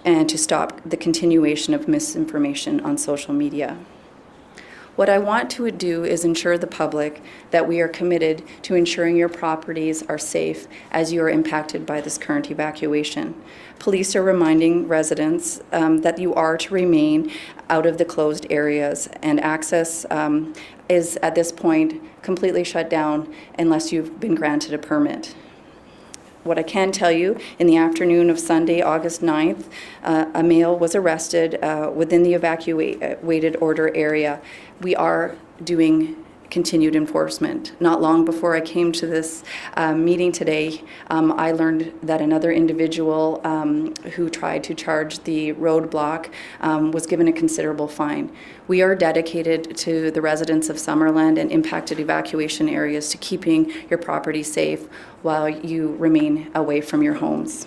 and to stop the continuation of misinformation on social media. What I want to do is ensure the public that we are committed to ensuring your properties are safe as you are impacted by this current evacuation. Police are reminding residents that you are to remain out of the closed areas, and access is at this point completely shut down unless you've been granted a permit. What I can tell you, in the afternoon of Sunday, August 9th, a male was arrested within the evacuated order area. We are doing continued enforcement. Not long before I came to this meeting today, I learned that another individual who tried to charge the roadblock was given a considerable fine. We are dedicated to the residents of Summerland and impacted evacuation areas to keeping your property safe while you remain away from your homes.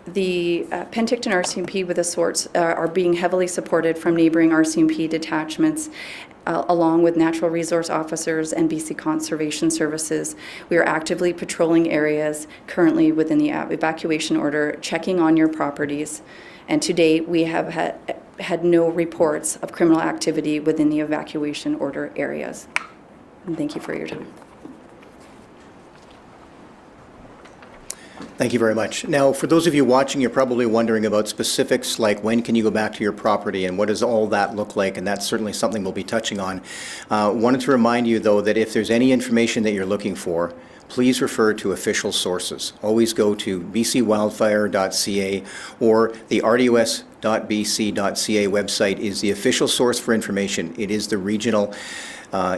The Penticton RCMP with assorts are being heavily supported from neighboring RCMP detachments along with natural resource officers and BC Conservation Services. We are actively patrolling areas currently within the evacuation order, checking on your properties. And to date, we have had no reports of criminal activity within the evacuation order areas. And thank you for your time. Thank you very much. Now, for those of you watching, you're probably wondering about specifics like when can you go back to your property and what does all that look like, and that's certainly something we'll be touching on. Wanted to remind you, though, that if there's any information that you're looking for, please refer to official sources. Always go to bcwildfire.ca or the rdus.bc.ca website is the official source for information. It is the regional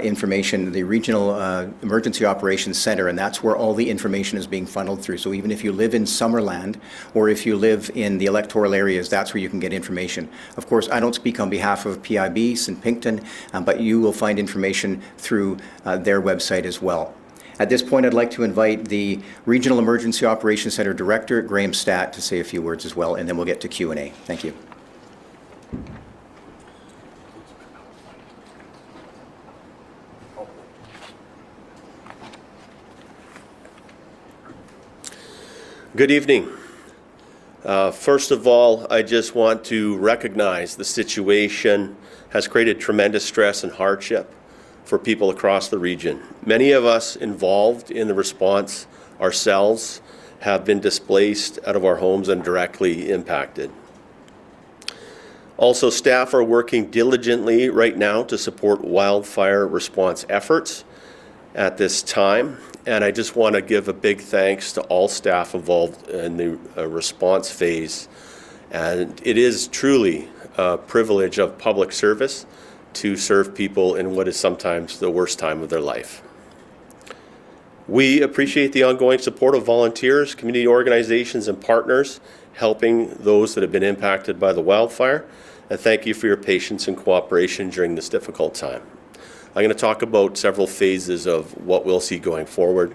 information, the Regional Emergency Operations Center, and that's where all the information is being funneled through. So even if you live in Summerland or if you live in the electoral areas, that's where you can get information. Of course, I don't speak on behalf of PIB, St. Pinkton, but you will find information through their website as well. At this point, I'd like to invite the Regional Emergency Operations Center Director, Graham Statt, to say a few words as well, and then we'll get to Q&A. Thank you. Good evening. First of all, I just want to recognize the situation has created tremendous stress and hardship for people across the region. Many of us involved in the response ourselves have been displaced out of our homes and directly impacted. Also, staff are working diligently right now to support wildfire response efforts at this time. And I just want to give a big thanks to all staff involved in the response phase. And it is truly a privilege of public service to serve people in what is sometimes the worst time of their life. We appreciate the ongoing support of volunteers, community organizations, and partners helping those that have been impacted by the wildfire. And thank you for your patience and cooperation during this difficult time. I'm going to talk about several phases of what we'll see going forward.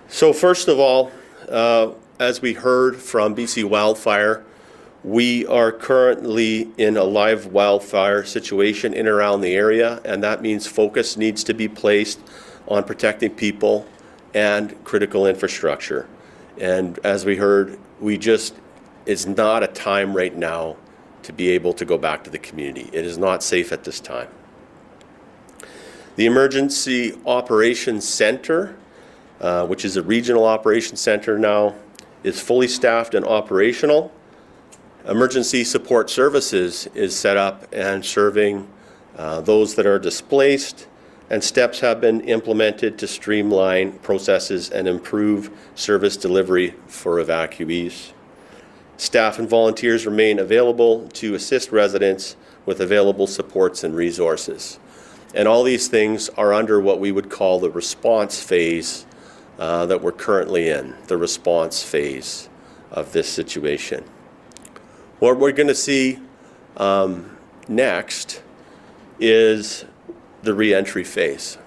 So first of all, as we heard from BC Wildfire, we are currently in a live wildfire situation in and around the area, and that means focus needs to be placed on protecting people and critical infrastructure. And as we heard, it's not a time right now to be able to go back to the community. It is not safe at this time. The Emergency Operations Center, which is a regional operations center now, is fully staffed and operational. Emergency Support Services is set up and serving those that are displaced, and steps have been implemented to streamline processes and improve service delivery for evacuees. Staff and volunteers remain available to assist residents with available supports and resources. And all these things are under what we would call the response phase that we're currently in, the response phase of this situation. What we're going to see next is the re-entry phase.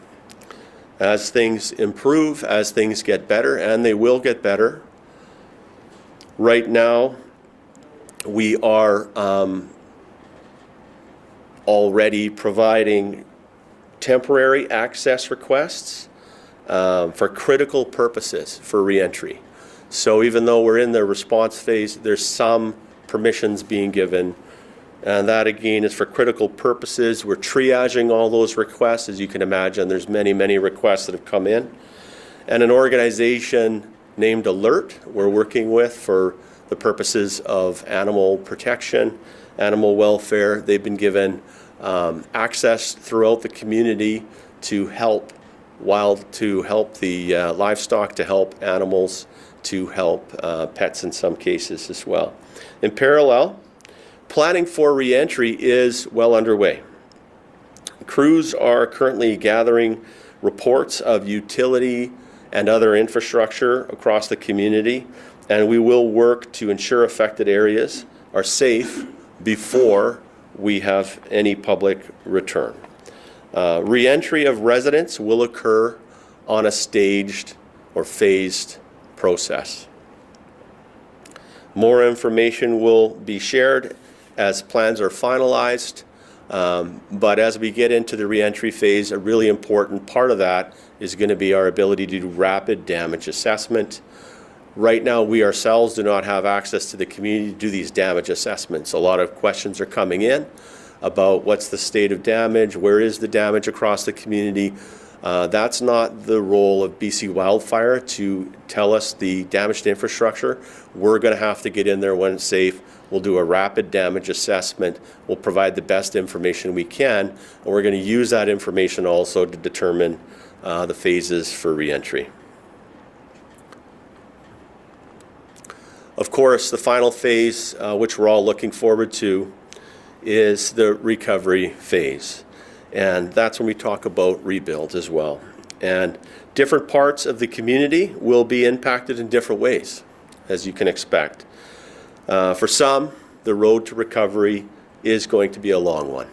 As things improve, as things get better, and they will get better, right now, we are already providing temporary access requests for critical purposes for reentry. So even though we're in the response phase, there's some permissions being given, and that again is for critical purposes. We're triaging all those requests. As you can imagine, there's many requests that have come in. And an organization named Alert we're working with for the purposes of animal protection, animal welfare. They've been given access throughout the community to help the livestock, to help animals, to help pets in some cases as well. In parallel, planning for reentry is well underway. Crews are currently gathering reports of utility and other infrastructure across the community, and we will work to ensure affected areas are safe before we have any public return. Reentry of residents will occur on a staged or phased process. More information will be shared as plans are finalized, but as we get into the reentry phase, a really important part of that is going to be our ability to do rapid damage assessment. Right now, we ourselves do not have access to the community to do these damage assessments. A lot of questions are coming in about what's the state of damage, where is the damage across the community. That's not the role of BC Wildfire to tell us the damaged infrastructure. We're going to have to get in there when it's safe. We'll do a rapid damage assessment. We'll provide the best information we can, and we're going to use that information also to determine the phases for reentry. Of course, the final phase, which we're all looking forward to, is the recovery phase. And that's when we talk about rebuild as well. And different parts of the community will be impacted in different ways, as you can expect. For some, the road to recovery is going to be a long one.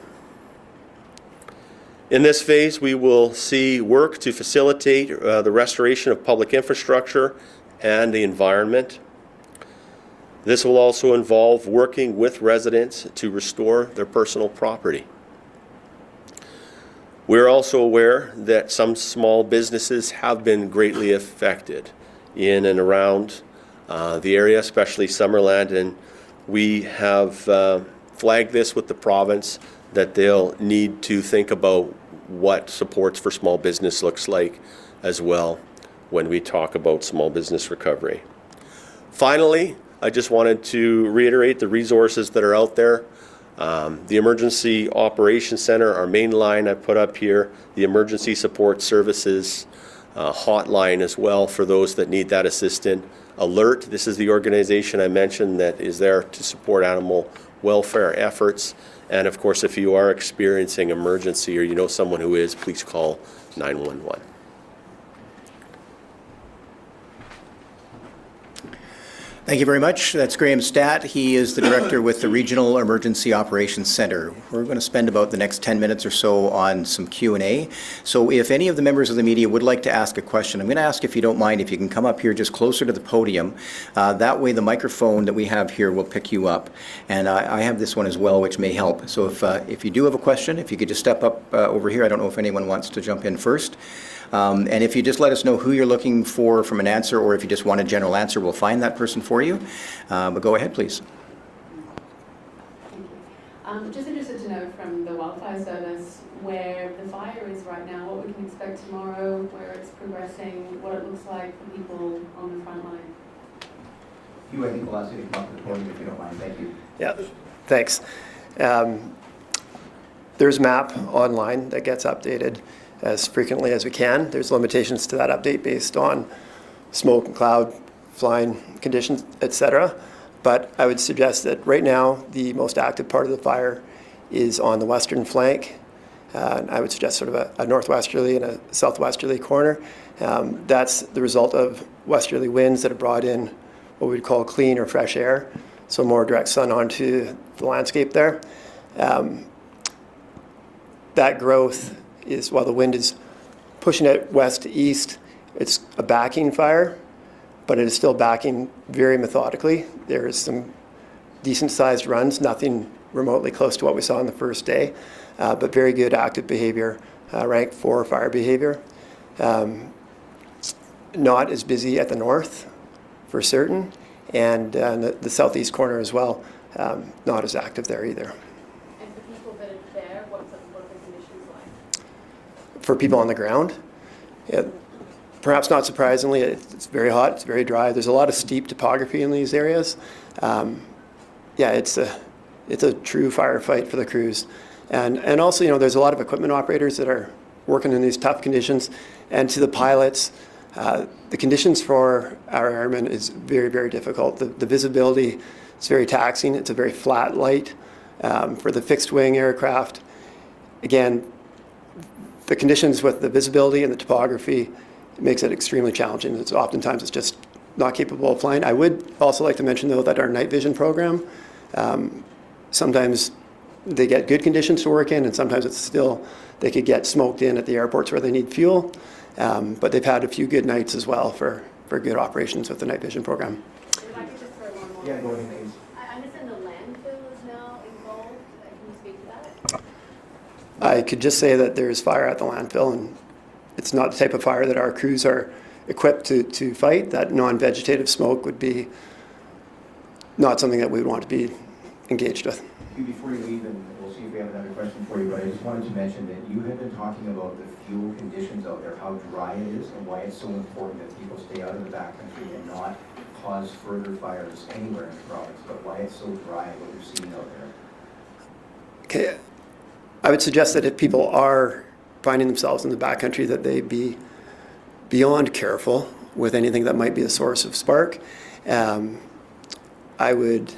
In this phase, we will see work to facilitate the restoration of public infrastructure and the environment. This will also involve working with residents to restore their personal property. We're also aware that some small businesses have been greatly affected in and around the area, especially Summerland, and we have flagged this with the province that they'll need to think about what supports for small business looks like as well when we talk about small business recovery. Finally, I just wanted to reiterate the resources that are out there. The Emergency Operations Center, our main line I put up here, the Emergency Support Services hotline as well for those that need that assistance. Alert, this is the organization I mentioned that is there to support animal welfare efforts. And of course, if you are experiencing emergency or you know someone who is, please call 911. Thank you very much. That's Graham Statt. He is the director with the Regional Emergency Operations Center. We're going to spend about the next 10 minutes or so on some Q&A. So if any of the members of the media would like to ask a question, I'm going to ask, if you don't mind, if you can come up here just closer to the podium. That way the microphone that we have here will pick you up. And I have this one as well, which may help. So if you do have a question, if you could just step up over here. I don't know if anyone wants to jump in first. And if you just let us know who you're looking for from an answer, or if you just want a general answer, we'll find that person for you. But go ahead, please. Thank you. Just interested to know from the Wildfire Service where the fire is right now, what we can expect tomorrow, where it's progressing, what it looks like for people on the front line. I think we'll ask you to come up to the podium if you don't mind. Thank you. Yeah, thanks. There's a map online that gets updated as frequently as we can. There's limitations to that update based on smoke and cloud, flying conditions, etc. But I would suggest that right now the most active part of the fire is on the western flank. I would suggest sort of a northwesterly and a southwesterly corner. That's the result of westerly winds that have brought in what we'd call clean or fresh air, so more direct sun onto the landscape there. That growth is, while the wind is pushing it west to east, it's a backing fire, but it is still backing very methodically. There is some decent-sized runs, nothing remotely close to what we saw on the first day, but very good active behavior, rank 4 fire behavior. not as busy at the north, for certain, and the southeast corner as well, not as active there either. And for people that are there, what are the conditions like? For people on the ground, yeah, perhaps not surprisingly, it's very hot, it's very dry. There's a lot of steep topography in these areas. Yeah, it's a true firefight for the crews. And also, there's a lot of equipment operators that are working in these tough conditions. And to the pilots, the conditions for our airmen is very, very difficult. The visibility is very taxing. It's a very flat light. For the fixed wing aircraft, again, the conditions with the visibility and the topography makes it extremely challenging. Oftentimes it's just not capable of flying. I would also like to mention, though, that our night vision program, sometimes they get good conditions to work in, and sometimes they could get smoked in at the airports where they need fuel. But they've had a few good nights as well for good operations with the night vision program. If I could just throw one more. Yeah, go ahead, please. I understand the landfill is now involved. Can you speak to that? I could just say that there's fire at the landfill, and it's not the type of fire that our crews are equipped to fight. That non-vegetative smoke would be not something that we would want to be engaged with. Before you leave, and we'll see if we have another question for you, but I just wanted to mention that you have been talking about the fuel conditions out there, how dry it is, and why it's so important that people stay out of the backcountry and not cause further fires anywhere in the province, but why it's so dry, what you're seeing out there. Okay, I would suggest that if people are finding themselves in the backcountry, that they be beyond careful with anything that might be a source of spark. I would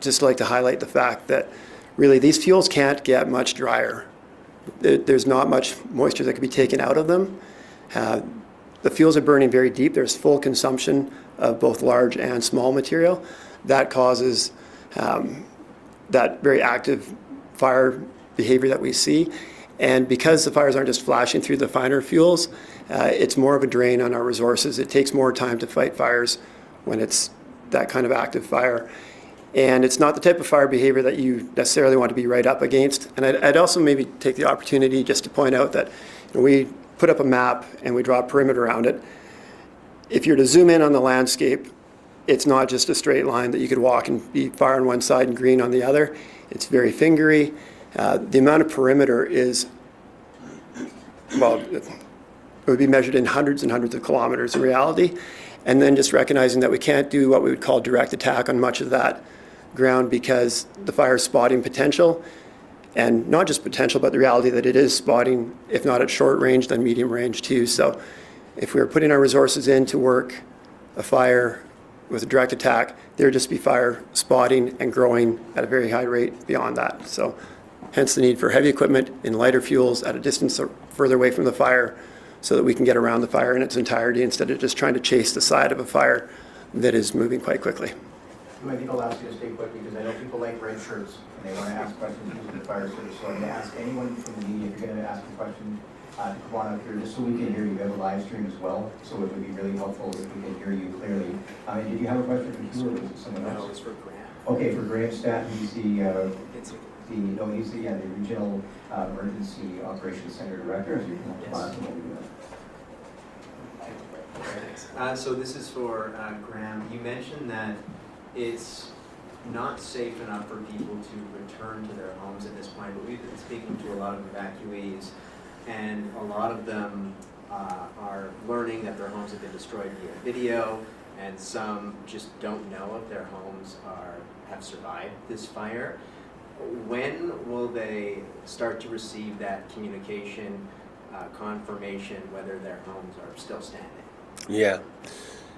just like to highlight the fact that really these fuels can't get much drier. There's not much moisture that can be taken out of them. The fuels are burning very deep. There's full consumption of both large and small material. That causes that very active fire behavior that we see. And because the fires aren't just flashing through the finer fuels, it's more of a drain on our resources. It takes more time to fight fires when it's that kind of active fire. And it's not the type of fire behavior that you necessarily want to be right up against. And I'd also maybe take the opportunity just to point out that we put up a map and we draw a perimeter around it. If you're to zoom in on the landscape, it's not just a straight line that you could walk and be fire on one side and green on the other. It's very fingery. The amount of perimeter is, well, it would be measured in hundreds and hundreds of kilometers in reality. And then just recognizing that we can't do what we would call direct attack on much of that ground because the fire is spotting potential, and not just potential, but the reality that it is spotting, if not at short range, then medium range too. So if we were putting our resources in to work a fire with a direct attack, there would just be fire spotting and growing at a very high rate beyond that. So hence the need for heavy equipment in lighter fuels at a distance further away from the fire, so that we can get around the fire in its entirety instead of just trying to chase the side of a fire that is moving quite quickly. I think I'll ask you to stay put because I know people like red shirts and they want to ask questions using the fire service. So I'm going to ask anyone from the media, if you're going to ask a question, to come on up here just so we can hear you. We have a live stream as well, so it would be really helpful if we can hear you clearly. Did you have a question for Hugh or was it someone else? No, it's for Graham. Okay, for Graham Statt, he's the Regional Emergency Operations Center Director. So you can come on up and So this is for Graham. You mentioned that it's not safe enough for people to return to their homes at this point, but we've been speaking to a lot of evacuees, and a lot of them are learning that their homes have been destroyed via video, and some just don't know if their homes have survived this fire. When will they start to receive that communication confirmation whether their homes are still standing? Yeah,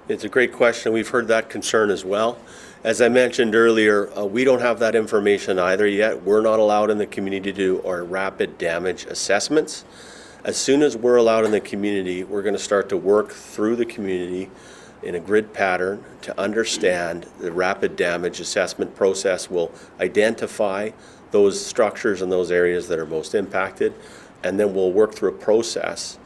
it's a great question. We've heard that concern as well. As I mentioned earlier, we don't have that information either yet. We're not allowed in the community to do our rapid damage assessments. As soon as we're allowed in the community, we're going to start to work through the community in a grid pattern to understand the rapid damage assessment process. Will identify those structures and those areas that are most impacted, and then we'll work through a process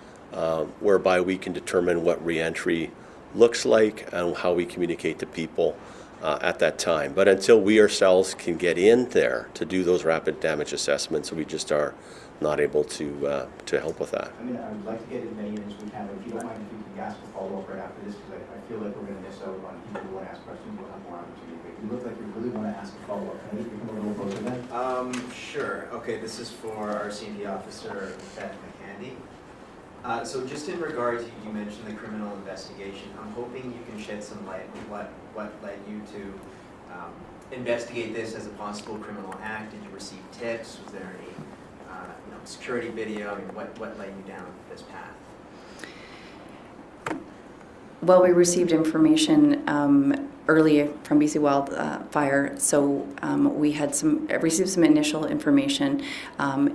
whereby we can determine what reentry looks like and how we communicate to people at that time. But until we ourselves can get in there to do those rapid damage assessments, we just are not able to help with that. I mean, I would like to get as many in as we can, but if you don't mind, if you can ask a follow-up right after this, because I feel like we're going to miss out on people who want to ask questions. We'll have more opportunity. But you look like you really want to ask a follow-up. Can you come a little closer then? Sure. Okay, this is for our CMP officer, Statt. So just in regards, you mentioned the criminal investigation. I'm hoping you can shed some light on what led you to investigate this as a possible criminal act. Did you receive tips? Was there any security video? I mean, what led you down this path? Well, we received information early from BC Wildfire, so we had received some initial information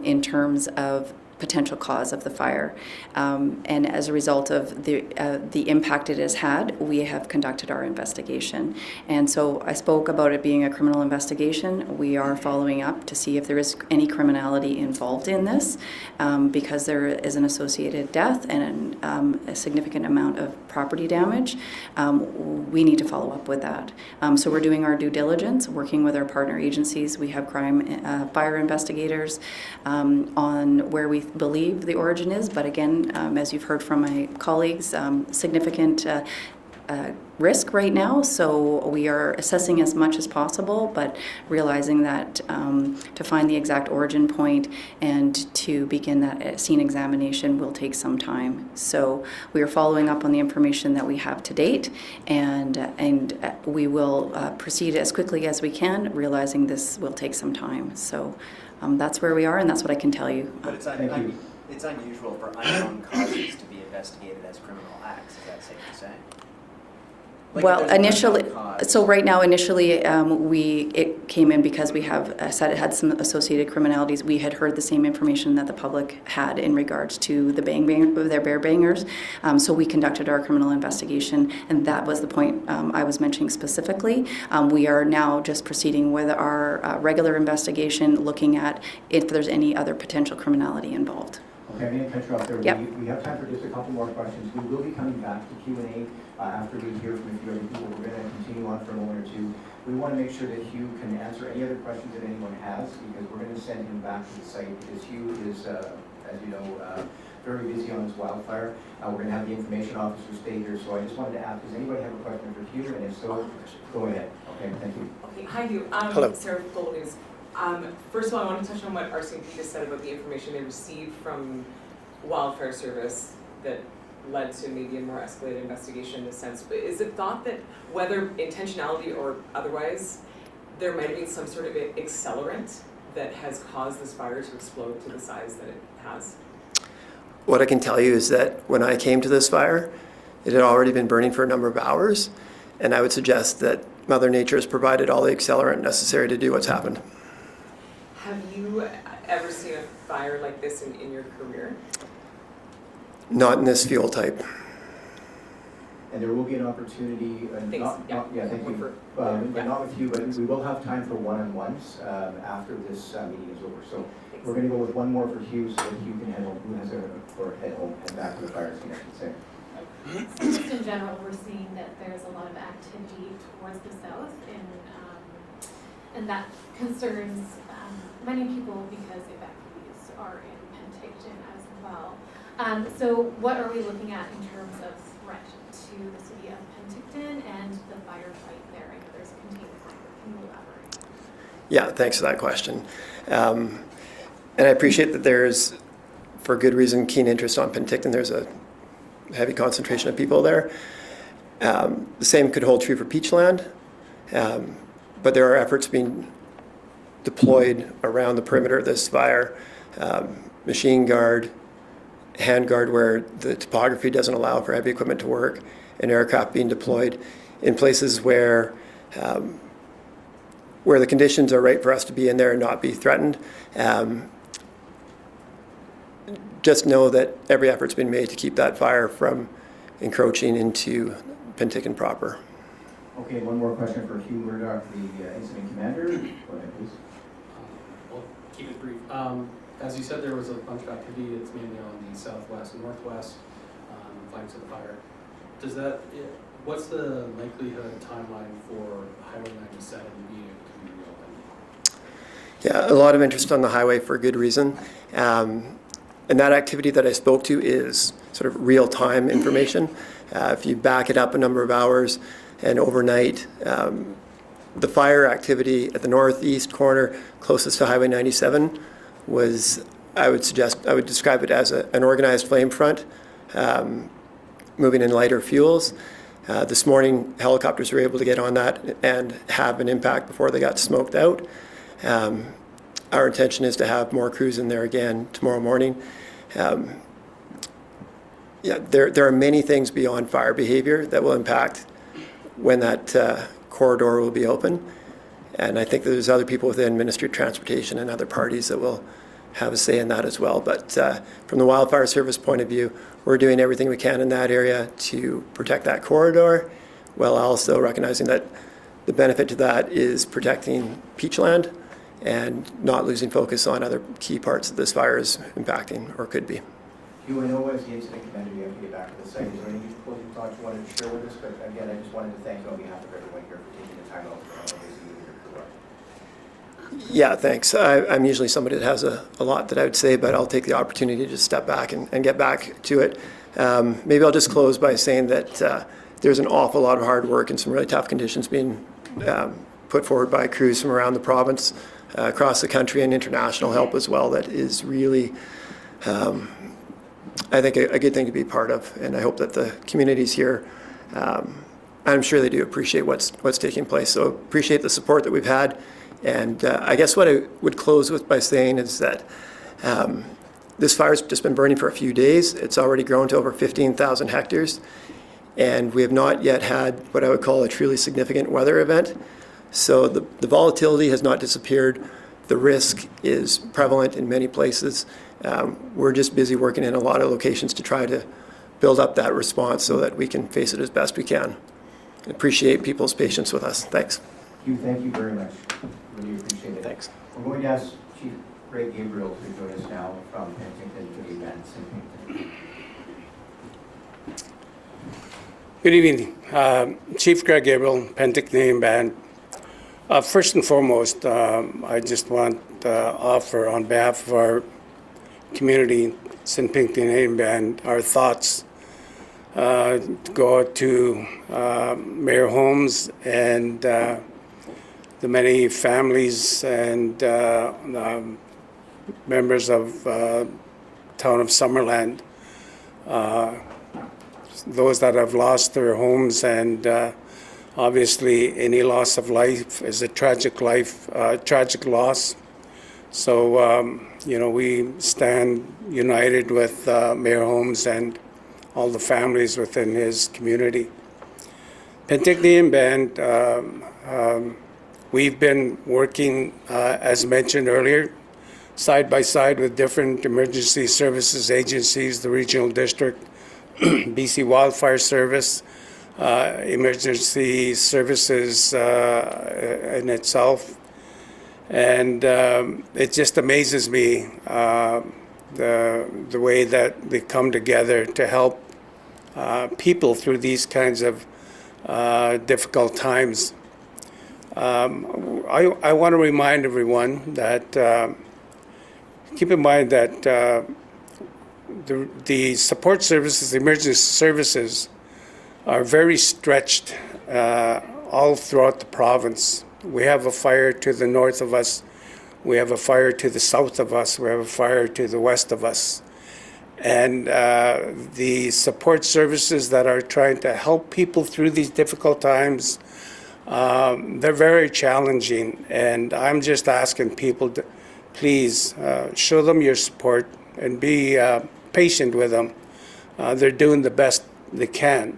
in terms of potential cause of the fire, and as a result of the impact it has had, we have conducted our investigation. And so I spoke about it being a criminal investigation. We are following up to see if there is any criminality involved in this, because there is an associated death and a significant amount of property damage. We need to follow up with that. So we're doing our due diligence, working with our partner agencies. We have fire investigators on where we believe the origin is, but again, as you've heard from my colleagues, significant risk right now, so we are assessing as much as possible, but realizing that to find the exact origin point and to begin that scene examination will take some time. So we are following up on the information that we have to date, and we will proceed as quickly as we can, realizing this will take some time. So that's where we are, and that's what I can tell you. But it's unusual for unknown causes to be investigated as criminal acts. Is that safe to say? Like, Well, if there's an initially, unknown cause- so right now, initially, it came in because we have said it had some associated criminalities. We had heard the same information that the public had in regards to the their bear bangers. So we conducted our criminal investigation, and that was the point I was mentioning specifically. We are now just proceeding with our regular investigation, looking at if there's any other potential criminality involved. Okay, I'm going to cut you off there. Yep. We have time for just a couple more questions. We will be coming back to Q&A after we hear from a few other people. We're going to continue on for a moment or two. We want to make sure that Hugh can answer any other questions that anyone has, because we're going to send him back to the site, because Hugh is, as you know, very busy on this wildfire. We're going to have the information officer stay here, so I just wanted to ask, does anybody have a question for Hugh? And if so, go ahead. Okay, thank you. Okay, hi Hugh. Hello. Sarah with Global News. First of all, I want to touch on what RCMP just said about the information they received from Wildfire Service that led to maybe a more escalated investigation in this sense. But is it thought that, whether intentionality or otherwise, there might have been some sort of accelerant that has caused this fire to explode to the size that it has? What I can tell you is that when I came to this fire, it had already been burning for a number of hours, and I would suggest that Mother Nature has provided all the accelerant necessary to do what's happened. Have you ever seen a fire like this in your career? Not in this fuel type. And there will be an opportunity, Thanks. thank you. Yeah. Not with you, but we will have time for one-on-ones after this meeting is over. So we're going to go with one more for Hugh, so that Hugh can head home, head back to the fire scene, I should say. So just in general, we're seeing that there's a lot of activity towards the south, and that concerns many people because evacuees are in Penticton as well. So what are we looking at in terms of threat to the city of Penticton and the firefight there? I know there's a contained fire. Can you elaborate? Yeah, thanks for that question. And I appreciate that there's, for good reason, keen interest on Penticton. There's a heavy concentration of people there. The same could hold true for Peachland, but there are efforts being deployed around the perimeter of this fire, machine guard, hand guard where the topography doesn't allow for heavy equipment to work, and aircraft being deployed in places where the conditions are right for us to be in there and not be threatened. Just know that every effort's been made to keep that fire from encroaching into Penticton proper. Okay, one more question for Hugh Murdoch, the incident commander. Go ahead, please. We'll keep it brief. As you said, there was a bunch of activity. It's mainly on the southwest and northwest flanks of the fire. What's the likelihood timeline for Highway 97 being able to be reopened? Yeah, a lot of interest on the highway for good reason. And that activity that I spoke to is sort of real-time information. If you back it up a number of hours and overnight, the fire activity at the northeast corner closest to Highway 97 was, I would describe it as an organized flame front, moving in lighter fuels. This morning, helicopters were able to get on that and have an impact before they got smoked out. Our intention is to have more crews in there again tomorrow morning. There are many things beyond fire behavior that will impact when that corridor will be open. And I think there's other people within Ministry of Transportation and other parties that will have a say in that as well. But from the Wildfire Service point of view, we're doing everything we can in that area to protect that corridor, while also recognizing that the benefit to that is protecting Peachland and not losing focus on other key parts that this fire is impacting or could be. Hugh, I know as the incident commander, you have to get back to the site. Is there any closing thoughts you wanted to share with us? But again, I just wanted to thank you on behalf of everyone here for taking the time out to listen to your crew. Yeah, thanks. I'm usually somebody that has a lot that I would say, but I'll take the opportunity to just step back and get back to it. Maybe I'll just close by saying that there's an awful lot of hard work and some really tough conditions being put forward by crews from around the province, across the country, and international help as well. That is really, I think, a good thing to be part of. And I hope that the communities here, I'm sure they do appreciate what's taking place. So appreciate the support that we've had. And I guess what I would close with by saying is that this fire's just been burning for a few days. It's already grown to over 15,000 hectares. And we have not yet had what I would call a truly significant weather event. So the volatility has not disappeared. The risk is prevalent in many places. We're just busy working in a lot of locations to try to build up that response so that we can face it as best we can. I appreciate people's patience with us. Thanks. Hugh, thank you very much. Really appreciate it. Thanks. We're going to ask Chief Greg Gabriel to join us now from Penticton for the event. Good evening. Chief Greg Gabriel, Penticton Band. First and foremost, I just want to offer on behalf of our community, St. Pinckney Band, our thoughts go out to Mayor Holmes and the many families and members of town of Summerland, those that have lost their homes, and obviously any loss of life is a tragic loss. So, we stand united with Mayor Holmes and all the families within his community. Penticton Band, we've been working, as mentioned earlier, side by side with different emergency services agencies, the regional district, BC Wildfire Service, emergency services in itself. And it just amazes me the way that they come together to help people through these kinds of difficult times. I want to remind everyone that keep in mind that the support services, the emergency services, are very stretched all throughout the province. We have a fire to the north of us. We have a fire to the south of us. We have a fire to the west of us. And the support services that are trying to help people through these difficult times, they're very challenging. And I'm just asking people to please show them your support and be patient with them. They're doing the best they can.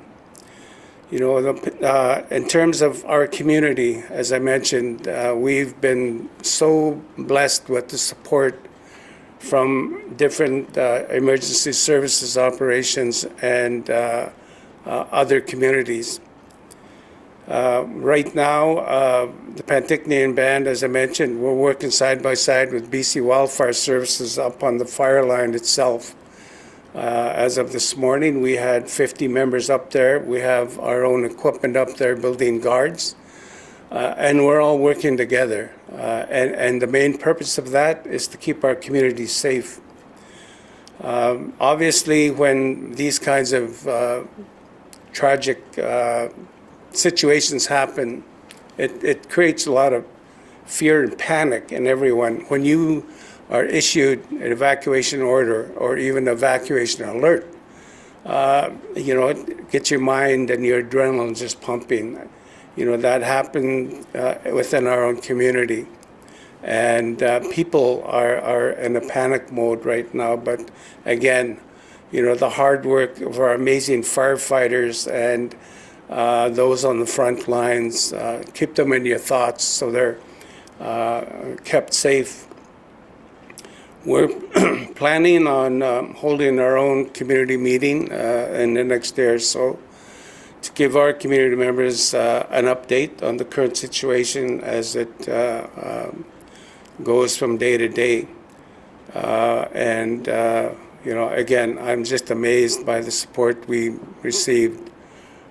In terms of our community, as I mentioned, we've been so blessed with the support from different emergency services operations and other communities. Right now, the Penticton Band, as I mentioned, we're working side by side with BC Wildfire Services up on the fire line itself. As of this morning, we had 50 members up there. We have our own equipment up there building guards. And we're all working together. And the main purpose of that is to keep our community safe. Obviously, when these kinds of tragic situations happen, it creates a lot of fear and panic in everyone. When you are issued an evacuation order or even evacuation alert, it gets your mind and your adrenaline just pumping. That happened within our own community. And people are in a panic mode right now. But again, the hard work of our amazing firefighters and those on the front lines, keep them in your thoughts so they're kept safe. We're planning on holding our own community meeting in the next day or so to give our community members an update on the current situation as it goes from day to day. Again, I'm just amazed by the support we received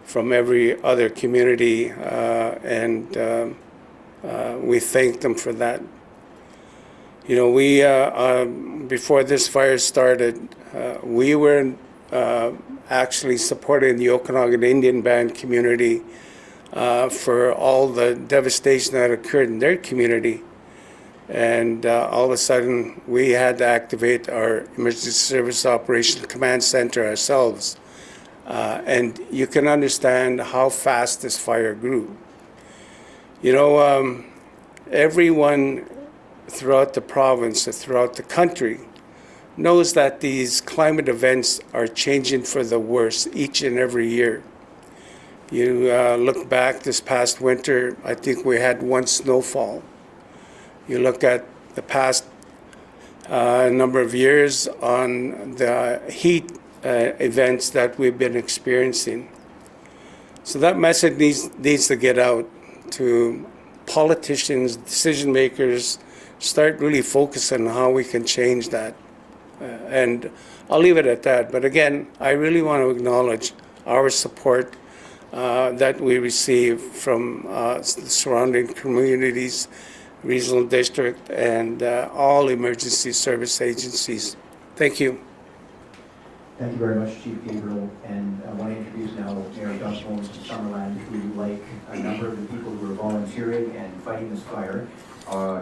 from every other community, and we thank them for that. We before this fire started, we were actually supporting the Okanagan Indian Band community for all the devastation that occurred in their community. And all of a sudden, we had to activate our Emergency Service Operations Command Center ourselves. And you can understand how fast this fire grew. Everyone throughout the province or throughout the country knows that these climate events are changing for the worse each and every year. You look back this past winter, I think we had one snowfall. You look at the past number of years on the heat events that we've been experiencing. So that message needs to get out to politicians, decision makers, start really focusing on how we can change that. And I'll leave it at that. But again, I really want to acknowledge our support that we receive from the surrounding communities, regional district, and all emergency service agencies. Thank you. Thank you very much, Chief Gabriel. And I want to introduce now Mayor Gus Holmes from Summerland, who, like a number of the people who are volunteering and fighting this fire,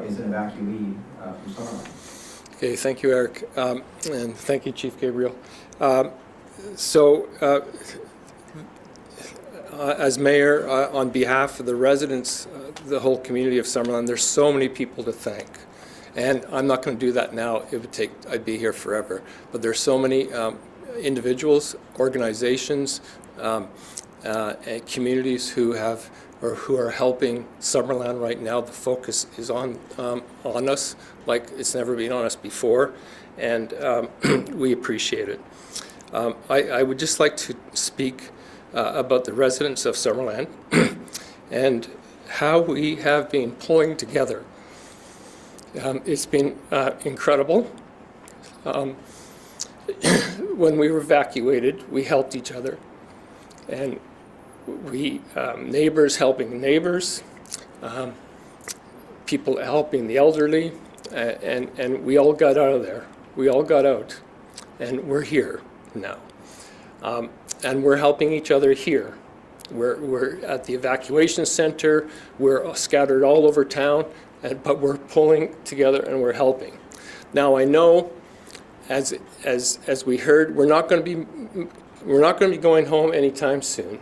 is an evacuee from Summerland. Okay, thank you, Eric, and thank you, Chief Gabriel. As mayor, on behalf of the residents, the whole community of Summerland, there's so many people to thank. And I'm not going to do that now. I'd be here forever. But there's so many individuals, organizations, and communities who are helping Summerland right now. The focus is on us like it's never been on us before, and we appreciate it. I would just like to speak about the residents of Summerland and how we have been pulling together. It's been incredible. When we were evacuated, we helped each other, and neighbors helping neighbors, people helping the elderly, and we all got out of there. We all got out, and we're here now. And we're helping each other here. We're at the evacuation center. We're scattered all over town, but we're pulling together and we're helping. Now I know, as we heard, we're not going to be going home anytime soon.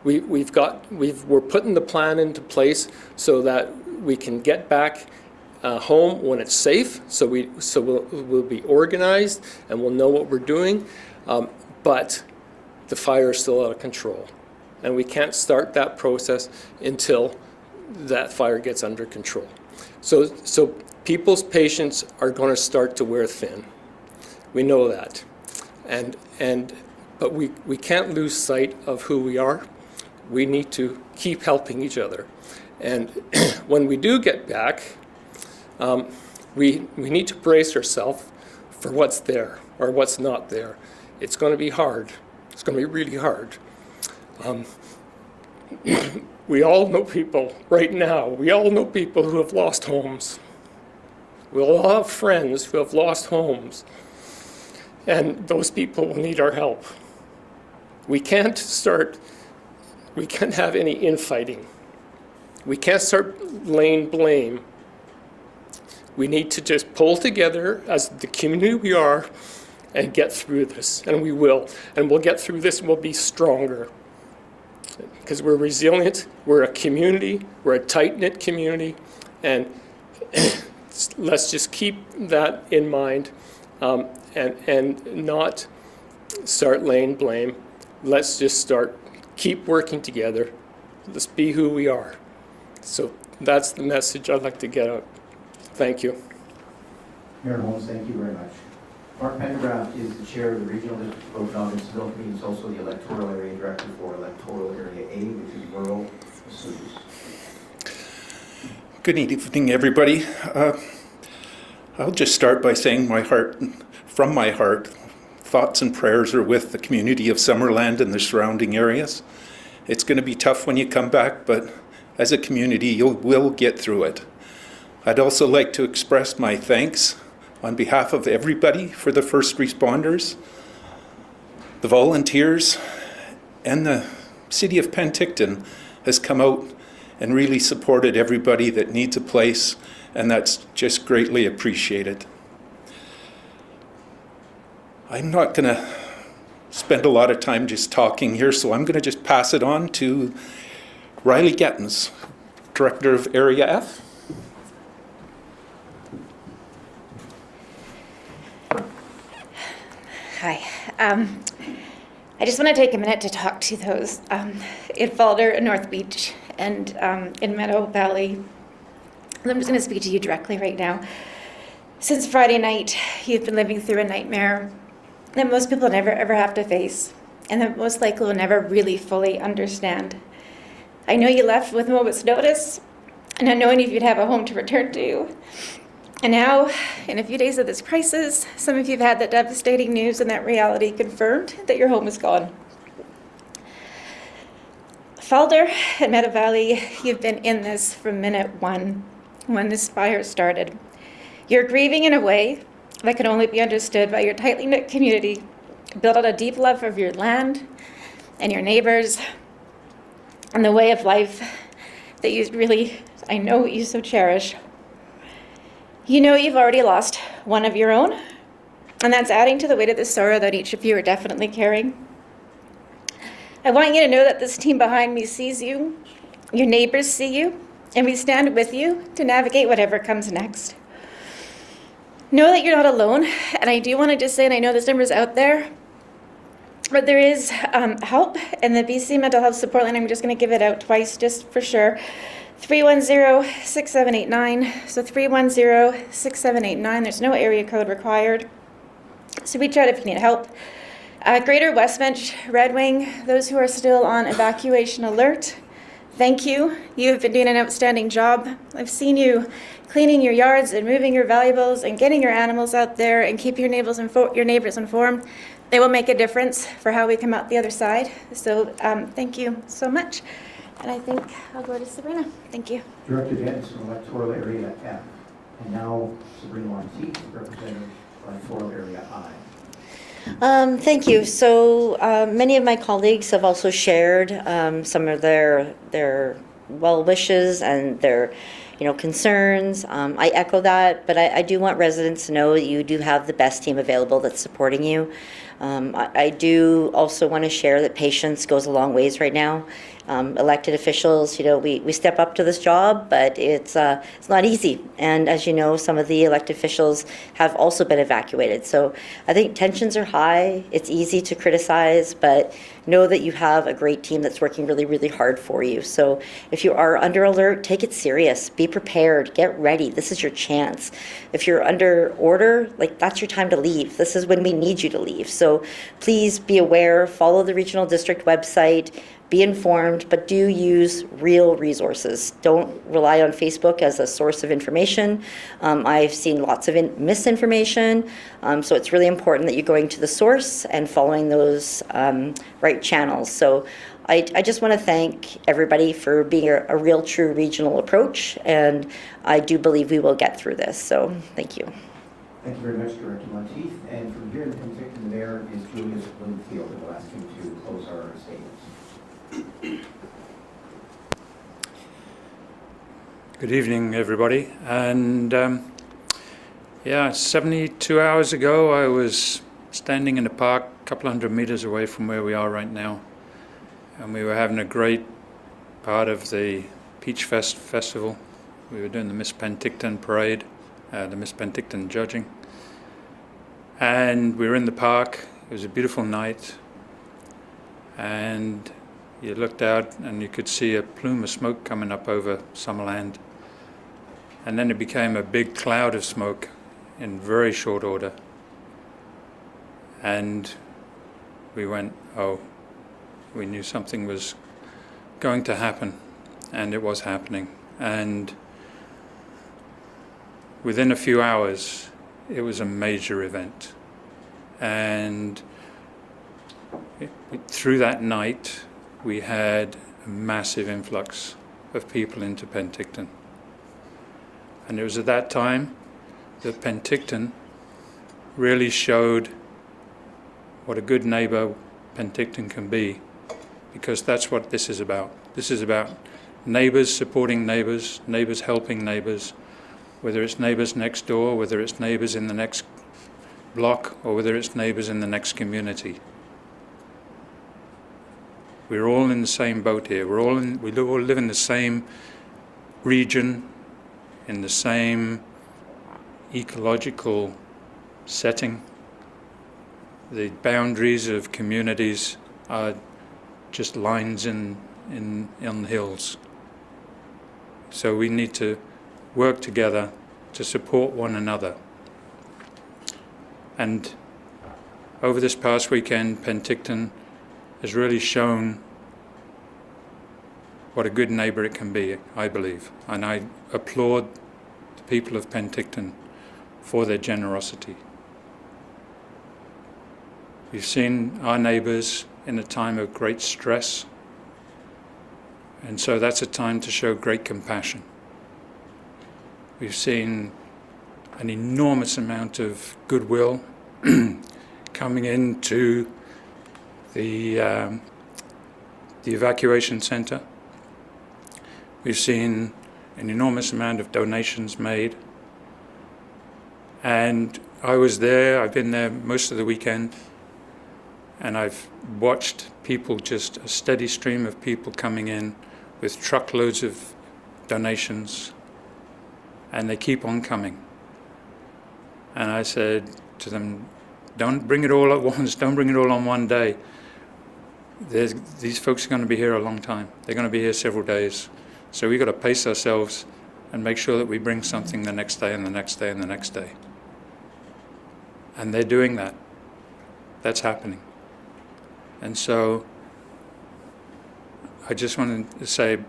We're putting the plan into place so that we can get back home when it's safe. So we'll be organized and we'll know what we're doing. But the fire is still out of control, and we can't start that process until that fire gets under control. So people's patience are going to start to wear thin. We know that, but we can't lose sight of who we are. We need to keep helping each other, and when we do get back, we need to brace ourselves for what's there or what's not there. It's going to be hard. It's going to be really hard. We all know people right now. We all know people who have lost homes. We all have friends who have lost homes. And those people will need our help. We can't have any infighting. We can't start laying blame. We need to just pull together as the community we are and get through this, and we will. And we'll get through this and we'll be stronger. Because we're resilient, we're a community, we're a tight-knit community, and let's just keep that in mind and not start laying blame. Let's just keep working together. Let's be who we are. So that's the message I'd like to get out. Thank you. Mayor Holmes, thank you very much. Mark Pendergraft is the chair of the Regional District of Okanagan Civil Committee. He's also the electoral area director for electoral area A, which is rural Osoyoos. Good evening, everybody. I'll just start by saying from my heart, thoughts and prayers are with the community of Summerland and the surrounding areas. It's going to be tough when you come back, but as a community, you will get through it. I'd also like to express my thanks on behalf of everybody for the first responders, the volunteers, and the city of Penticton has come out and really supported everybody that needs a place, and that's just greatly appreciated. I'm not going to spend a lot of time just talking here, so I'm going to just pass it on to Riley Gettins, Director of Area F. Hi. I just want to take a minute to talk to those in Faulder and North Beach and in Meadow Valley. I'm just going to speak to you directly right now. Since Friday night, you've been living through a nightmare that most people never ever have to face, and that most likely will never really fully understand. I know you left with moment's notice, and not knowing if you'd have a home to return to. And now, in a few days of this crisis, some of you have had that devastating news and that reality confirmed that your home is gone. Faulder and Meadow Valley, you've been in this from minute one, when this fire started. You're grieving in a way that can only be understood by your tightly knit community, built on a deep love of your land and your neighbors, and the way of life that you really, I know you so cherish. You know you've already lost one of your own, and that's adding to the weight of the sorrow that each of you are definitely carrying. I want you to know that this team behind me sees you, your neighbors see you, and we stand with you to navigate whatever comes next. Know that you're not alone, and I do want to just say, and I know this number's out there, but there is help in the BC Mental Health Support Line. I'm just going to give it out twice just for sure. 310-6789, so 310-6789. There's no area code required. So reach out if you need help. Greater West Bench, Red Wing, those who are still on evacuation alert, thank you. You have been doing an outstanding job. I've seen you cleaning your yards and moving your valuables and getting your animals out there and keep your neighbors informed. They will make a difference for how we come out the other side. So thank you so much. And I think I'll go to Sabrina. Thank you. Director Gettins from electoral area F. And now Sabrina Monteith, representative electoral area I. Thank you. So many of my colleagues have also shared some of their well wishes and their concerns. I echo that, but I do want residents to know that you do have the best team available that's supporting you. I do also want to share that patience goes a long ways right now. Elected officials, we step up to this job, but it's not easy. And as you know, some of the elected officials have also been evacuated. So I think tensions are high. It's easy to criticize, but know that you have a great team that's working really, really hard for you. So if you are under alert, take it serious. Be prepared. Get ready. This is your chance. If you're under order, that's your time to leave. This is when we need you to leave. So please be aware. Follow the regional district website. be informed, but do use real resources. Don't rely on Facebook as a source of information. I've seen lots of misinformation, so it's really important that you're going to the source and following those right channels. So I just want to thank everybody for being a real, true regional approach, and I do believe we will get through this, so thank you. Thank you very much, Director Monteith. And from here in Penticton, the mayor is Julius Bloomfield, and we'll ask him to close our statements. Good evening, everybody. And yeah, 72 hours ago, I was standing in the park a couple hundred meters away from where we are right now. And we were having a great part of the Peach Festival. We were doing the Miss Penticton parade, the Miss Penticton judging. And we were in the park. It was a beautiful night. And you looked out and you could see a plume of smoke coming up over Summerland. And then it became a big cloud of smoke in very short order. And we went, oh, we knew something was going to happen, and it was happening. And within a few hours, it was a major event. And through that night, we had a massive influx of people into Penticton. And it was at that time that Penticton really showed what a good neighbor Penticton can be, because that's what this is about. This is about neighbors supporting neighbors, neighbors helping neighbors, whether it's neighbors next door, whether it's neighbors in the next block, or whether it's neighbors in the next community. We're all in the same boat here. We all live in the same region, in the same ecological setting. The boundaries of communities are just lines on the hills. So we need to work together to support one another. And over this past weekend, Penticton has really shown what a good neighbour it can be, I believe. And I applaud the people of Penticton for their generosity. We've seen our neighbours in a time of great stress, and so that's a time to show great compassion. We've seen an enormous amount of goodwill coming into the evacuation centre. We've seen an enormous amount of donations made, and I was there. I've been there most of the weekend. And I've watched people, just a steady stream of people coming in with truckloads of donations, and they keep on coming. And I said to them, don't bring it all at once, don't bring it all on one day. These folks are going to be here a long time. They're going to be here several days. So we've got to pace ourselves and make sure that we bring something the next day and the next day and the next day. And they're doing that. That's happening. And so I just wanted to say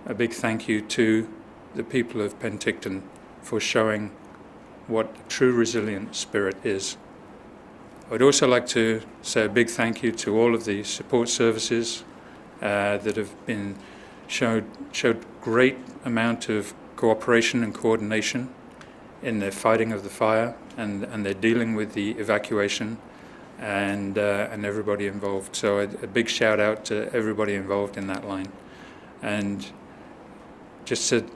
a big thank you to the people of Penticton for showing what true resilient spirit is. I would also like to say a big thank you to all of the support services that have been showed great amount of cooperation and coordination in their fighting of the fire and their dealing with the evacuation. And everybody involved. So a big shout out to everybody involved in that line. And just to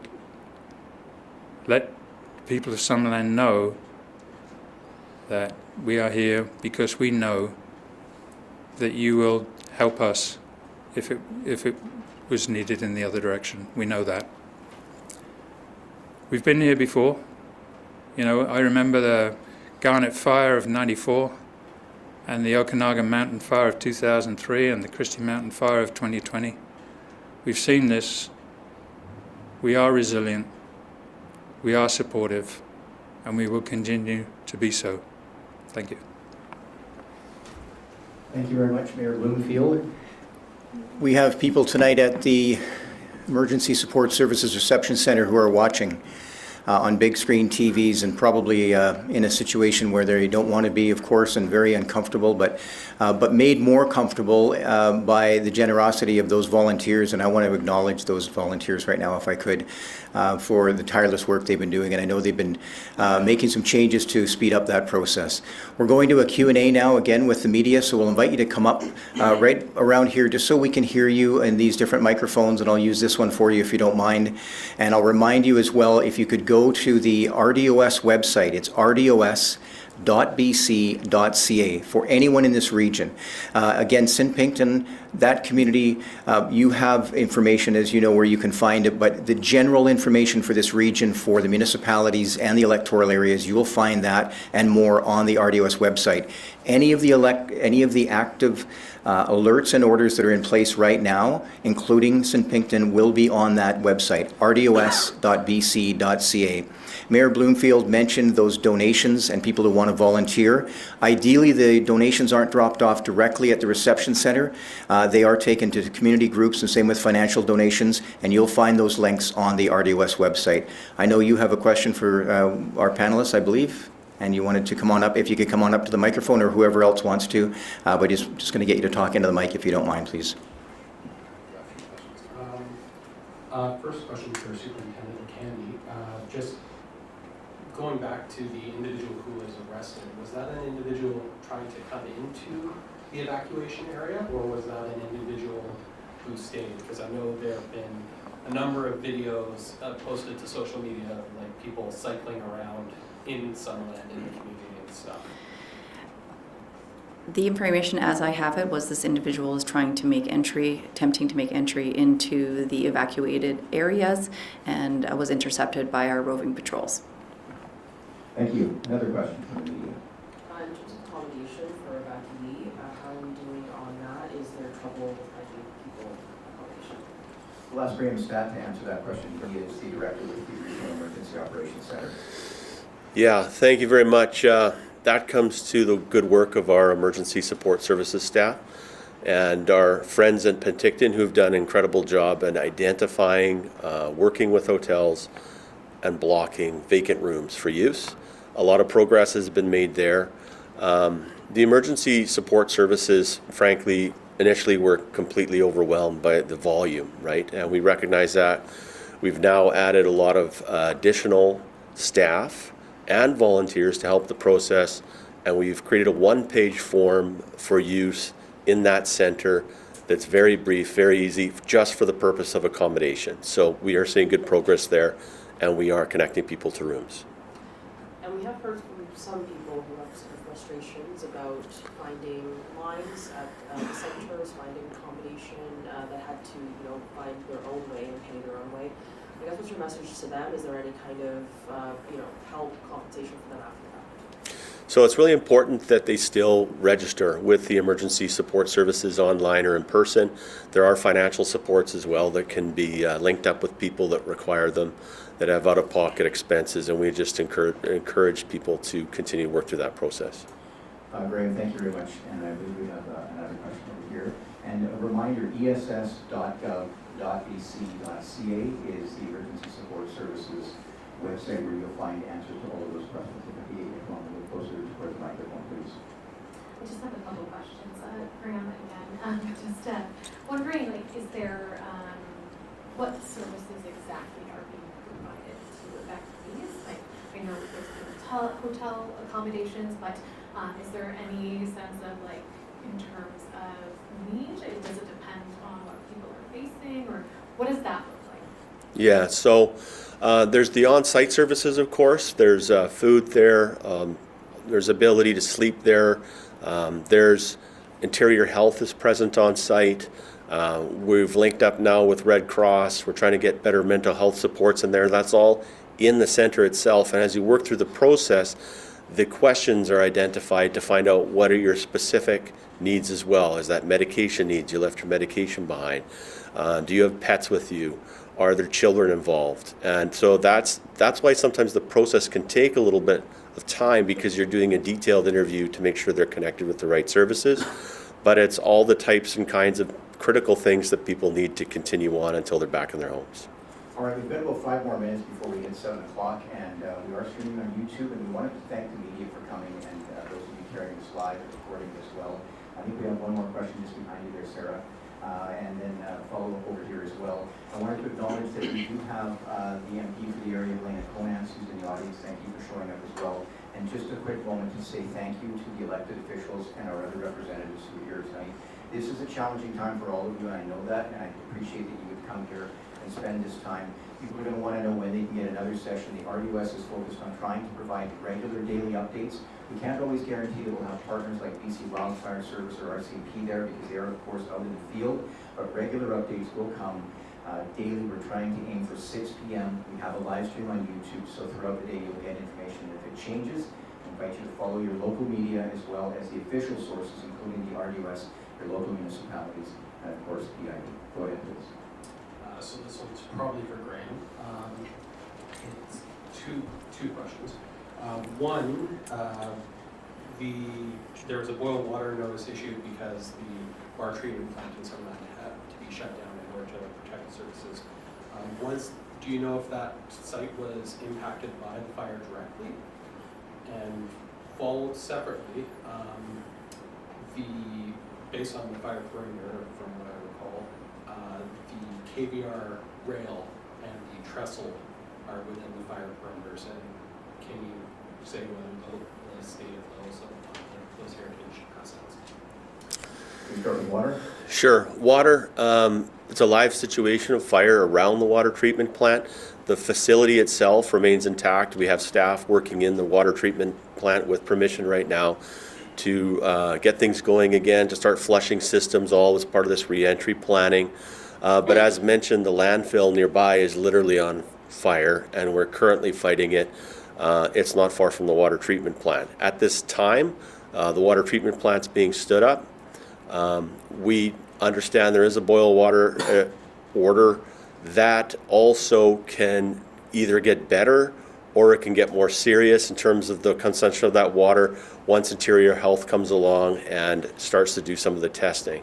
let people of Summerland know that we are here because we know that you will help us if it was needed in the other direction. We know that. We've been here before. You know, I remember the Garnet Fire of '94. And the Okanagan Mountain Fire of 2003 and the Christie Mountain Fire of 2020. We've seen this. We are resilient. We are supportive. And we will continue to be so. Thank you. Thank you very much, Mayor Bloomfield. We have people tonight at the Emergency Support Services Reception Center who are watching on big screen TVs and probably in a situation where they don't want to be, of course, and very uncomfortable, but made more comfortable by the generosity of those volunteers. And I want to acknowledge those volunteers right now, if I could, for the tireless work they've been doing. And I know they've been making some changes to speed up that process. We're going to a Q&A now, again, with the media, so we'll invite you to come up right around here just so we can hear you in these different microphones, and I'll use this one for you if you don't mind. And I'll remind you as well, if you could go to the RDOS website. It's rdos.bc.ca for anyone in this region. Again, St. Pinkton, that community, you have information, as you know, where you can find it, but the general information for this region, for the municipalities and the electoral areas, you will find that and more on the RDOS website. Any of the active alerts and orders that are in place right now, including St. Pinkton, will be on that website, rdos.bc.ca. Mayor Bloomfield mentioned those donations and people who want to volunteer. Ideally, the donations aren't dropped off directly at the reception center. They are taken to community groups, and same with financial donations, and you'll find those links on the RDOS website. I know you have a question for our panelists, I believe, and you wanted to come on up. If you could come on up to the microphone, or whoever else wants to, but just going to get you to talk into the mic if you don't mind, please. First question for Superintendent Candy. Just going back to the individual who was arrested, was that an individual trying to come into the evacuation area, or was that an individual who stayed? Because I know there have been a number of videos posted to social media, like people cycling around in Summerland in the community and stuff. The information as I have it was this individual was attempting to make entry into the evacuated areas, and was intercepted by our roving patrols. Thank you. Another question from the media. In terms of accommodation for evacuee, how are we doing on that? Is there trouble finding people accommodation? We'll ask Graham Statt to answer that question. He is the director with the Regional Emergency Operations Center. Yeah, thank you very much. That comes to the good work of our emergency support services staff and our friends in Penticton, who've done an incredible job in identifying, working with hotels, and blocking vacant rooms for use. A lot of progress has been made there. The emergency support services, frankly, initially were completely overwhelmed by the volume, right? And we recognize that. We've now added a lot of additional staff and volunteers to help the process, and we've created a one-page form for use in that center that's very brief, very easy, just for the purpose of accommodation. So we are seeing good progress there, and we are connecting people to rooms. And we have heard from some people who have sort of frustrations about finding lines at the centers, finding accommodation that had to, find their own way and pay their own way. I guess what's your message to them? Is there any kind of, help, compensation for them after that? So it's really important that they still register with the emergency support services online or in person. There are financial supports as well that can be linked up with people that require them, that have out-of-pocket expenses, and we just encourage people to continue to work through that process. Graham, thank you very much. And I believe we have another question over here. And a reminder, ess.gov.bc.ca is the Emergency Support Services website where you'll find answers to all of those questions. If you can come a little closer toward the microphone, please. I just have a couple questions. Graham, again, just wondering, is there, what services exactly are being provided to evacuees? Like, I know there's hotel accommodations, but is there any sense of, in terms of need? Does it depend on what people are facing, or what does that look like? Yeah, so there's the on-site services, of course. There's food there. There's ability to sleep there. There's interior health is present on site. We've linked up now with Red Cross. We're trying to get better mental health supports in there. That's all in the center itself. And as you work through the process, the questions are identified to find out what are your specific needs as well. Is that medication needs? You left your medication behind. Do you have pets with you? Are there children involved? And so that's why sometimes the process can take a little bit of time, because you're doing a detailed interview to make sure they're connected with the right services. But it's all the types and kinds of critical things that people need to continue on until they're back in their homes. All right, we've got about 5 more minutes before we hit 7 o'clock, and we are streaming on YouTube, and we wanted to thank the media for coming, and those of you carrying this live and recording as well. I think we have one more question just behind you there, Sarah, and then follow up over here as well. I wanted to acknowledge that we do have the MP for the area, Elena Conance, who's in the audience. Thank you for showing up as well. And just a quick moment to say thank you to the elected officials and our other representatives who are here tonight. This is a challenging time for all of you, and I know that, and I appreciate that you would come here and spend this time. People are going to want to know when they can get another session. The RUS is focused on trying to provide regular daily updates. We can't always guarantee that we'll have partners like BC Wildfire Service or RCMP there because they are, of course, out in the field, but regular updates will come daily. We're trying to aim for 6 p.m. We have a live stream on YouTube, so throughout the day you'll get information. If it changes, I invite you to follow your local media as well as the official sources, including the RUS, your local municipalities, and of course, PID. Go ahead, please. So this one's probably for Graham. It's two questions. One, there was a boil water notice issued because the water treatment plant in Summerland had to be shut down in order to protect the services. Do you know if that site was impacted by the fire directly? And followed separately, based on the fire perimeter, from what I recall, the KVR rail and the trestle are within the fire perimeters. And can you say whether the state of those heritage assets? Can you start with water? Sure. Water, it's a live situation of fire around the water treatment plant. The facility itself remains intact. We have staff working in the water treatment plant with permission right now to get things going again, to start flushing systems, all as part of this re-entry planning. But as mentioned, the landfill nearby is literally on fire, and we're currently fighting it. It's not far from the water treatment plant. At this time, the water treatment plant's being stood up. We understand there is a boil water order that also can either get better or it can get more serious in terms of the consumption of that water once Interior Health comes along and starts to do some of the testing.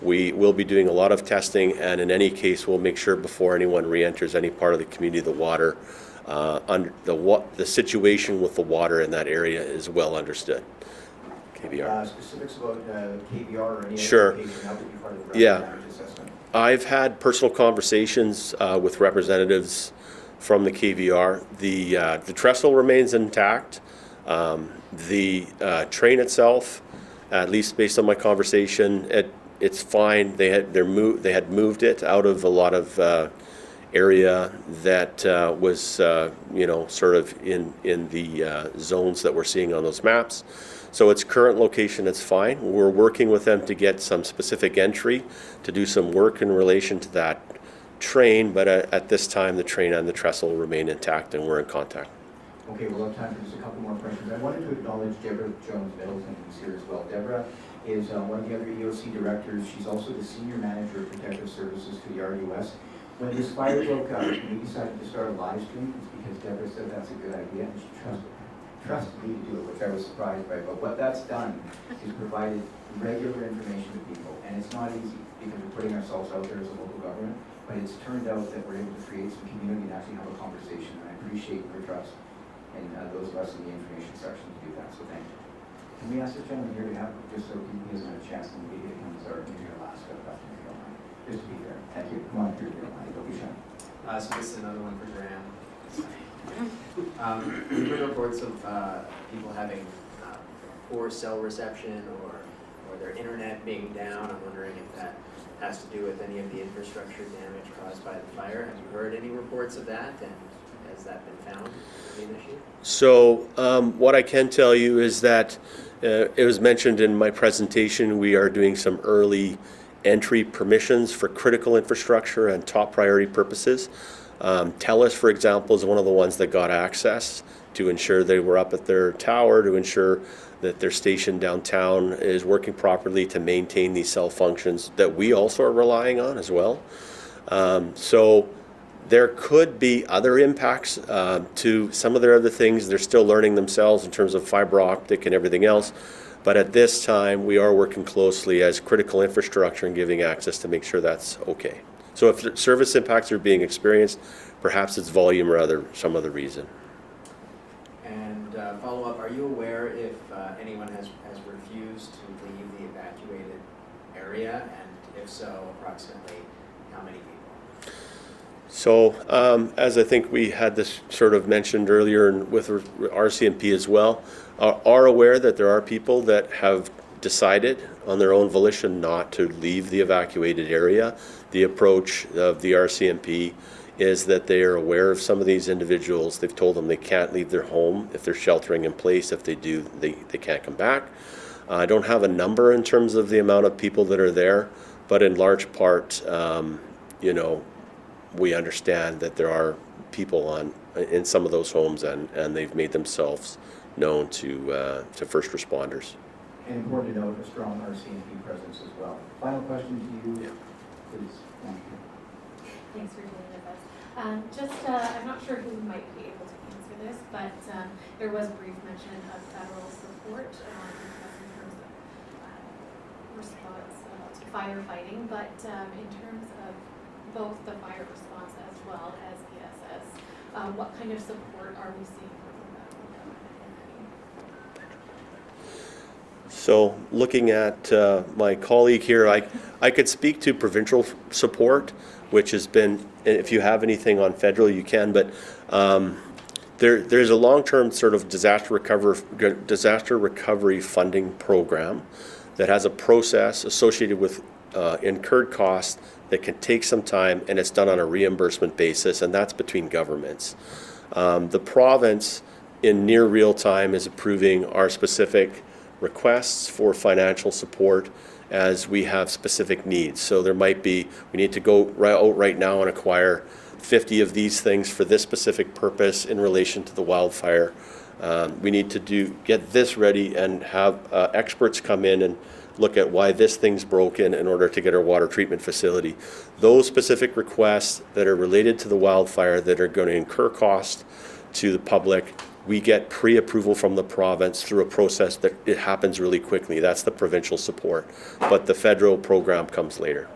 We will be doing a lot of testing, and in any case, we'll make sure before anyone re-enters any part of the community, the water, the situation with the water in that area is well understood. KVR. Specifics about KVR or any Sure. other location, how would be part of the Yeah. damage assessment? I've had personal conversations with representatives from the KVR. The trestle remains intact. The train itself, at least based on my conversation, it's fine. They had moved it out of a lot of area that was sort of in the zones that we're seeing on those maps. So its current location is fine. We're working with them to get some specific entry to do some work in relation to that train, but at this time the train and the trestle remain intact and we're in contact. Okay, we'll have time for just a couple more questions. I wanted to acknowledge Deborah Jones-Middleton, who's here as well. Deborah is one of the other EOC directors. She's also the senior manager of protective services to the RUS. When this fire broke out, we decided to start a live stream. It's because Deborah said that's a good idea, and she trusted me to do it, which I was surprised by. But what that's done is provided regular information to people, and it's not easy because we're putting ourselves out there as a local government. But it's turned out that we're able to create some community and actually have a conversation, and I appreciate your trust and those of us in the information section to do that. So thank you. Can we ask the gentleman here to have, just so he hasn't had a chance to meet him as our New Year last if you don't mind. Just to be fair. Thank you. Come on through, if you don't mind. Don't be shy. So this is another one for Graham. We've heard reports of people having poor cell reception or their internet being down. I'm wondering if that has to do with any of the infrastructure damage caused by the fire. Have you heard any reports of that, and has that been found to be an issue? So what I can tell you is that it was mentioned in my presentation, we are doing some early entry permissions for critical infrastructure and top priority purposes. TELUS, for example, is one of the ones that got access to ensure they were up at their tower, to ensure that their station downtown is working properly to maintain these cell functions that we also are relying on as well. So there could be other impacts to some of their other things. They're still learning themselves in terms of fiber optic and everything else. But at this time, we are working closely as critical infrastructure and giving access to make sure that's okay. So if service impacts are being experienced, perhaps it's volume or some other reason. And follow up, are you aware if anyone has refused to leave the evacuated area? And if so, approximately how many people? So as I think we had this sort of mentioned earlier and with RCMP as well, are aware that there are people that have decided on their own volition not to leave the evacuated area. The approach of the RCMP is that they are aware of some of these individuals. They've told them they can't leave their home if they're sheltering in place. If they do, they can't come back. I don't have a number in terms of the amount of people that are there, but in large part, you know, we understand that there are people in some of those homes, and they've made themselves known to first responders. And important to note, a strong RCMP presence as well. Final question to you, please. Thank you. Thanks for being with us. I'm not sure who might be able to answer this, but there was brief mention of federal support in terms of response to firefighting, but in terms of both the fire response as well as ESS, what kind of support are we seeing from the federal government? So looking at my colleague here, I could speak to provincial support, which has been, if you have anything on federal, you can, but there's a long-term sort of disaster recovery funding program that has a process associated with incurred costs that can take some time, and it's done on a reimbursement basis, and that's between governments. The province, in near real time, is approving our specific requests for financial support as we have specific needs. So there might be, we need to go out right now and acquire 50 of these things for this specific purpose in relation to the wildfire. We need to get this ready and have experts come in and look at why this thing's broken in order to get our water treatment facility. Those specific requests that are related to the wildfire that are going to incur cost to the public, we get pre-approval from the province through a process that it happens really quickly. That's the provincial support, but the federal program comes later.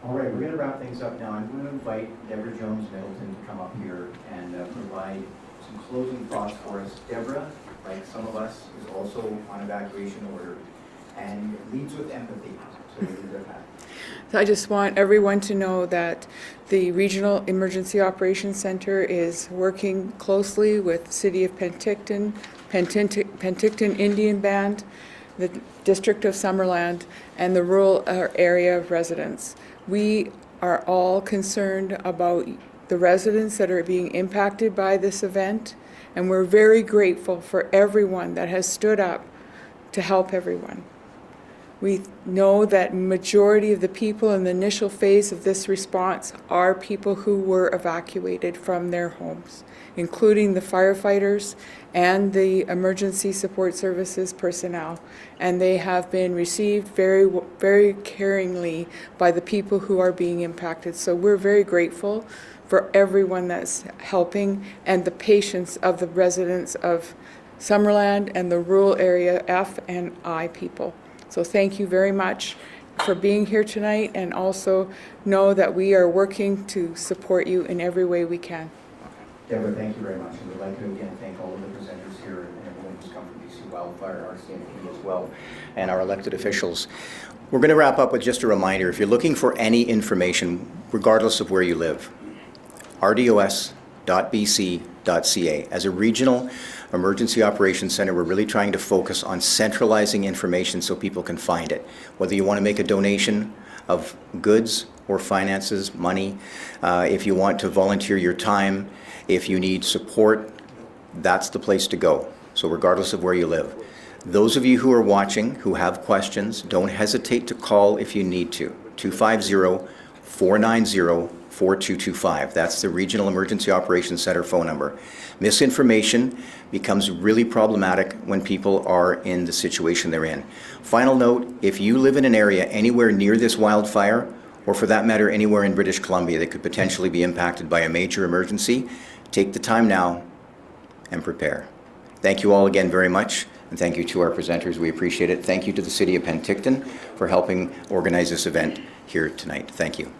All right, we're going to wrap things up now. I'm going to invite Deborah Jones-Middleton to come up here and provide some closing thoughts for us. Deborah, like some of us, is also on evacuation order and leads with empathy. So we'll leave it at that. I just want everyone to know that the Regional Emergency Operations Center is working closely with the City of Penticton, Penticton Indian Band, the District of Summerland, and the rural area of residents. We are all concerned about the residents that are being impacted by this event, and we're very grateful for everyone that has stood up to help everyone. We know that majority of the people in the initial phase of this response are people who were evacuated from their homes, including the firefighters and the emergency support services personnel. And they have been received very, very caringly by the people who are being impacted. So we're very grateful for everyone that's helping and the patience of the residents of Summerland and the rural area F and I people. So thank you very much for being here tonight, and also know that we are working to support you in every way we can. Deborah, thank you very much. And we'd like to again thank all of the presenters here and everyone who's come from BC Wildfire, RCMP as well, and our elected officials. We're going to wrap up with just a reminder. If you're looking for any information, regardless of where you live, rdos.bc.ca. As a regional emergency operations center, we're really trying to focus on centralizing information so people can find it. Whether you want to make a donation of goods or finances, money, if you want to volunteer your time, if you need support, that's the place to go. So regardless of where you live. Those of you who are watching, who have questions, don't hesitate to call if you need to. 250-490-4225. That's the Regional Emergency Operations Center phone number. Misinformation becomes really problematic when people are in the situation they're in. Final note, if you live in an area anywhere near this wildfire, or for that matter anywhere in British Columbia that could potentially be impacted by a major emergency, take the time now and prepare. Thank you all again very much. And thank you to our presenters. We appreciate it. Thank you to the City of Penticton for helping organize this event here tonight. Thank you.